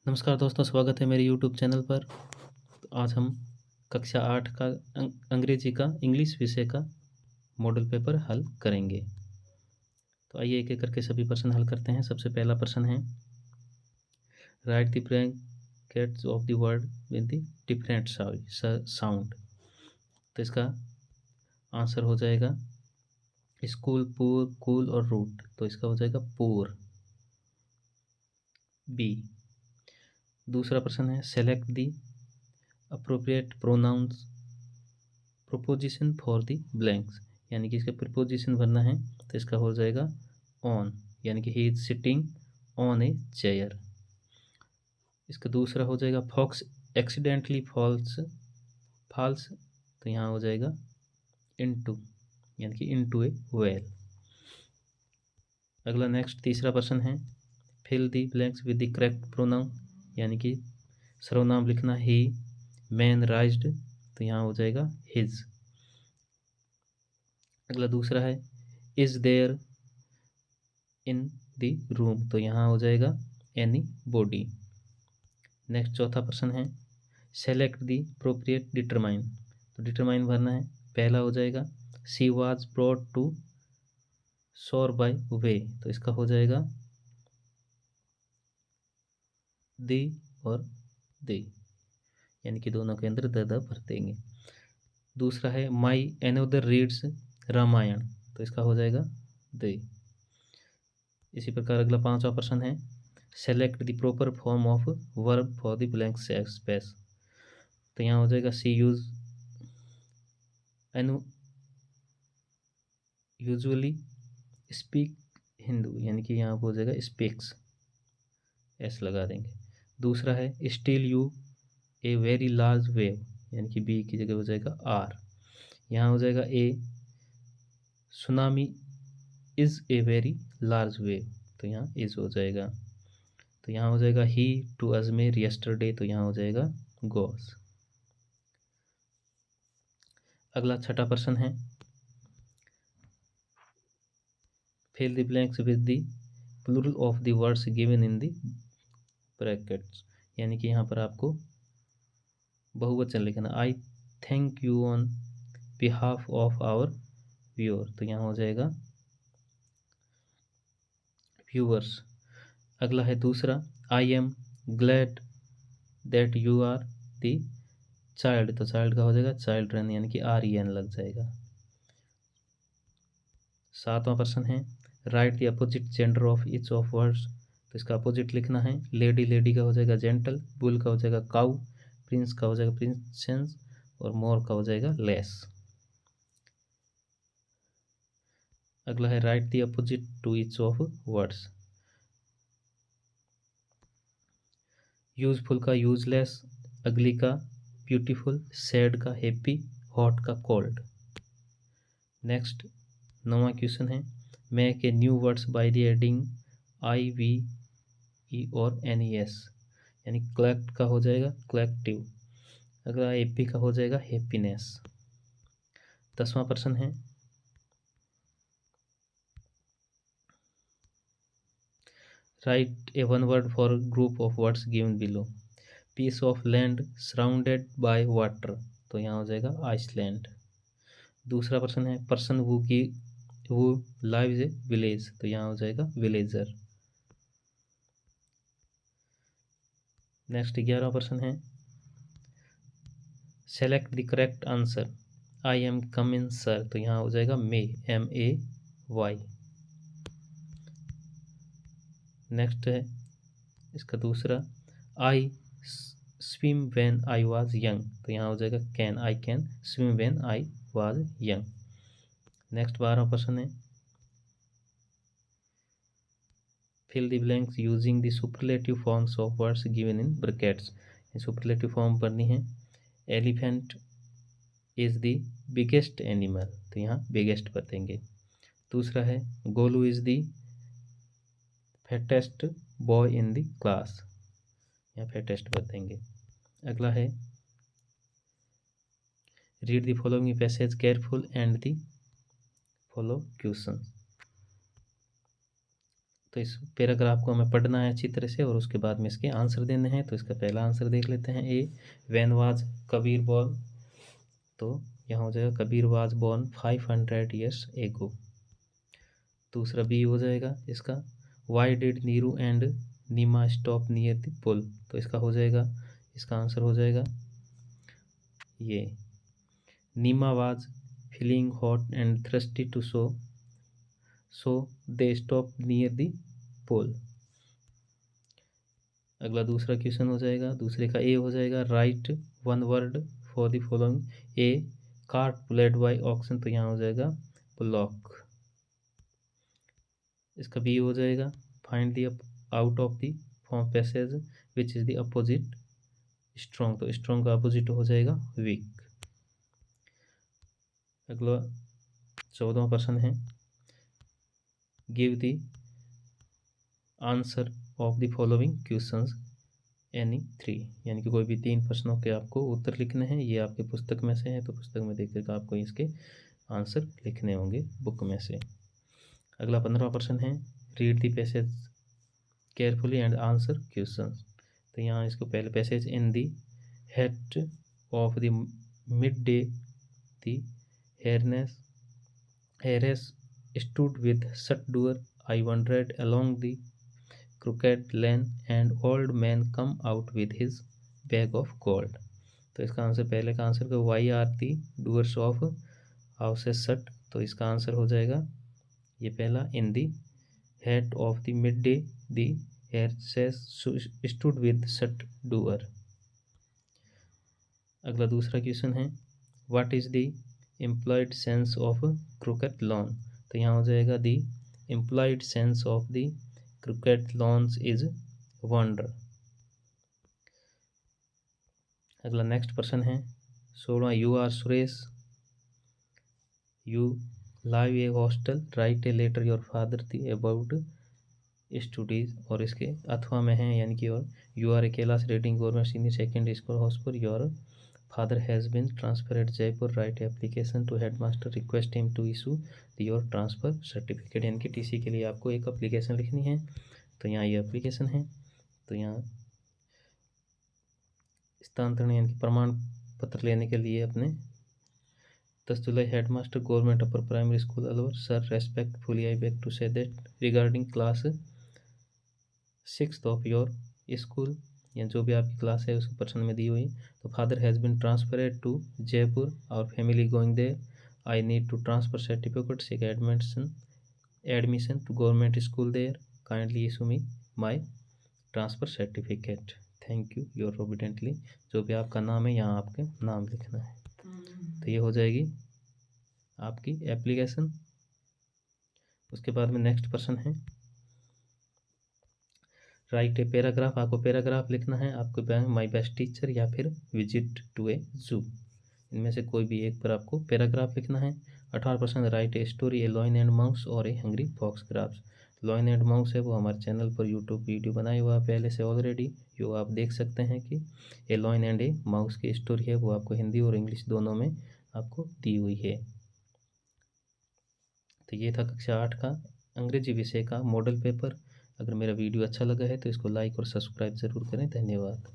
नमस्कार दोस्तों, स्वागत है मेरे यूट्यूब चैनल पर। तो आज हम कक्षा 8 का अंग्रेजी का इंग्लिश विषय का मॉडल पेपर हल करेंगे। तो आइए एक एक करके सभी प्रश्न हल करते हैं। सबसे पहला प्रश्न है, write the brackets of the word with the different sound. तो इसका आंसर हो जाएगा स्कूल, पूर, कूल और रूट। तो इसका हो जाएगा पूर, बी। दूसरा प्रश्न है, select the appropriate pronouns proposition for the blanks, यानी कि इसका प्रिपोजिशन भरना है। तो इसका हो जाएगा ऑन, यानी कि he is sitting on a chair. इसका दूसरा हो जाएगा फॉक्स एक्सीडेंटली फॉल्स फॉल्स। तो यहाँ हो जाएगा इनटू, यानी कि इनटू ए वेल। अगला नेक्स्ट तीसरा प्रश्न है, fill the blanks with the correct pronoun, यानी कि सर्वनाम लिखना ही, मैन, राइज्ड। तो यहाँ हो जाएगा हिज। अगला दूसरा है, is there in the room. तो यहाँ हो जाएगा एनी बॉडी। नेक्स्ट चौथा प्रश्न है, सेलेक्ट द अप्रोप्रिएट डिटरमाइन। तो डिटरमाइन भरना है। पहला हो जाएगा शी वाज ब्रॉट टू शोर बाय वे। तो इसका हो जाएगा दी और दे, यानी कि दोनों के अंदर द भर देंगे। दूसरा है माई एनोदर रीड्स रामायण। तो इसका हो जाएगा दे। इसी प्रकार अगला पांचवा प्रश्न है, select the proper form of verb for the blank space. तो यहाँ हो जाएगा सी यूजुअली स्पीक हिंदू, यानी कि यहाँ हो जाएगा स्पीक्स, एस लगा देंगे। दूसरा है still U A very large wave, यानी कि बी की जगह हो जाएगा आर। यहाँ हो जाएगा a, tsunami is a very large wave. तो यहाँ इज हो जाएगा। तो यहाँ हो जाएगा ही टू अजमेर यस्टरडे। तो यहाँ हो जाएगा गोस। अगला छठा प्रश्न है, fill the blanks with the plural of the words given in the brackets, यानी कि यहाँ पर आपको बहुवचन लिखना। I thank you on behalf of our viewer. तो यहाँ हो जाएगा व्यूअर्स। अगला है दूसरा, I am glad that you are the child. तो चाइल्ड का हो जाएगा चिल्ड्रन, यानी कि आर ई एन लग जाएगा। सातवां प्रश्न है, write the opposite gender of each of words. तो इसका अपोजिट लिखना है। लेडी, लेडी का हो जाएगा जेंटल, बुल का हो जाएगा काउ, प्रिंस का हो जाएगा प्रिंसेस और मोर का हो जाएगा लेस। अगला है, write the opposite to each of words. Useful का यूजलेस, अगली का ब्यूटीफुल, सैड का हैप्पी, हॉट का कोल्ड। नेक्स्ट 9वां क्वेश्चन है, make a new words by the adding I V E और एन ई एस, यानी कलेक्ट का हो जाएगा कलेक्टिव। अगला हैप्पी का हो जाएगा हैप्पीनेस। 10वां प्रश्न है, write a one word for group of words given below. Piece of land surrounded by water. तो यहाँ हो जाएगा आइसलैंड। दूसरा प्रश्न है, person who lives a village. तो यहाँ हो जाएगा विलेजर। नेक्स्ट 11वां प्रश्न है, select the correct answer. I am come in sir. तो यहाँ हो जाएगा मे, एम ए वाई। नेक्स्ट है इसका दूसरा, I swim when I was young. तो यहाँ हो जाएगा can, I can swim when I was young. Next 12वां प्रश्न है, fill the blanks using the superlative forms of words given in brackets. Superlative form पढ़नी है। Elephant is the biggest animal. तो यहाँ बिगेस्ट पर देंगे। दूसरा है, Golu is the fattest boy in the class. यहाँ फैटेस्ट पर देंगे। अगला है, read the following passage careful and the follow question. तो इस पैराग्राफ को हमें पढ़ना है अच्छी तरह से और उसके बाद में इसके आंसर देने हैं। तो इसका पहला आंसर देख लेते हैं। ए, व्हेन वाज कबीर बॉर्न, तो यहाँ हो जाएगा Kabir was born 500 years ago. दूसरा बी हो जाएगा इसका, why did Neeru and Nima stop near the pool, तो इसका हो जाएगा, इसका आंसर हो जाएगा ये, Nima was feeling hot and thirsty too so they stop near the pole. अगला दूसरा क्वेश्चन हो जाएगा, दूसरे का ए हो जाएगा, write one word for the following. A, cart pulled by oxen, तो यहाँ हो जाएगा ब्लॉक। इसका बी हो जाएगा, find the out of the form passage which is the opposite strong, तो स्ट्रॉन्ग का अपोजिट हो जाएगा वीक। अगला 14वां प्रश्न है, give the answer of the following questions any 3, यानी कि कोई भी 3 प्रश्नों के आपको उत्तर लिखने हैं। ये आपके पुस्तक में से है, तो पुस्तक में देख कर आपको इसके आंसर लिखने होंगे बुक में से। अगला 15वां प्रश्न है, read the passage carefully and answer questions, तो यहाँ इसको पहले passage, in the hate of the mid day the Heres stood with shut door, I wandered along the crooked lane, and old man come out with his bag of gold, तो इसका answer, पहले का answer का why are the doors of houses shut, तो इसका answer हो जाएगा ये पहला, in the heat of the mid day the hares stood with shut door. अगला दूसरा क्वेश्चन है, what is the employed sense of croquet lawn, तो यहाँ हो जाएगा the employed sense of the croquet lawns is wonder. अगला next प्रश्न है 16, you are Suresh, you live a hostel, write a letter your father the about studies, और इसके अथवा में है, यानी कि और you are a Kailash reading government senior secondary school Hospur, your father has been transferred at Jaipur, write application to headmaster, request him to issue your transfer certificate, यानी कि टीसी के लिए आपको एक एप्लीकेशन लिखनी है। तो यहाँ ये एप्लीकेशन है, तो यहाँ स्थानांतरण यानी कि प्रमाण पत्र लेने के लिए अपने 10 जुलाई headmaster government upper primary school Alwar, sir respectfully I beg to say that regarding class 6th of your school, या जो भी आपकी क्लास है उसको प्रश्न में दी हुई, तो father has been transferred to Jaipur, our family going there, I need to transfer certificate, seek admission to government school there, kindly issue me my transfer certificate, thank you your obediently, जो भी आपका नाम है यहाँ आपके नाम लिखना है। तो ये हो जाएगी आपकी एप्लीकेशन। उसके बाद में नेक्स्ट प्रश्न है, राइट ए पैराग्राफ, आपको पैराग्राफ लिखना है, आपको माई बेस्ट टीचर या फिर विजिट टू ए जू, इनमें से कोई भी एक पर आपको पैराग्राफ लिखना है। 18%, write a story, a lion and mouse और a hungry fox graphs, lion and mouse है वो हमारे चैनल पर यूट्यूब वीडियो बनाया हुआ पहले से ऑलरेडी, जो आप देख सकते हैं कि ए लॉयन एंड ए माउस की स्टोरी है वो आपको हिंदी और इंग्लिश दोनों में आपको दी हुई है। तो ये था कक्षा 8 का अंग्रेजी विषय का मॉडल पेपर। अगर मेरा वीडियो अच्छा लगा है तो इसको लाइक और सब्सक्राइब ज़रूर करें। धन्यवाद।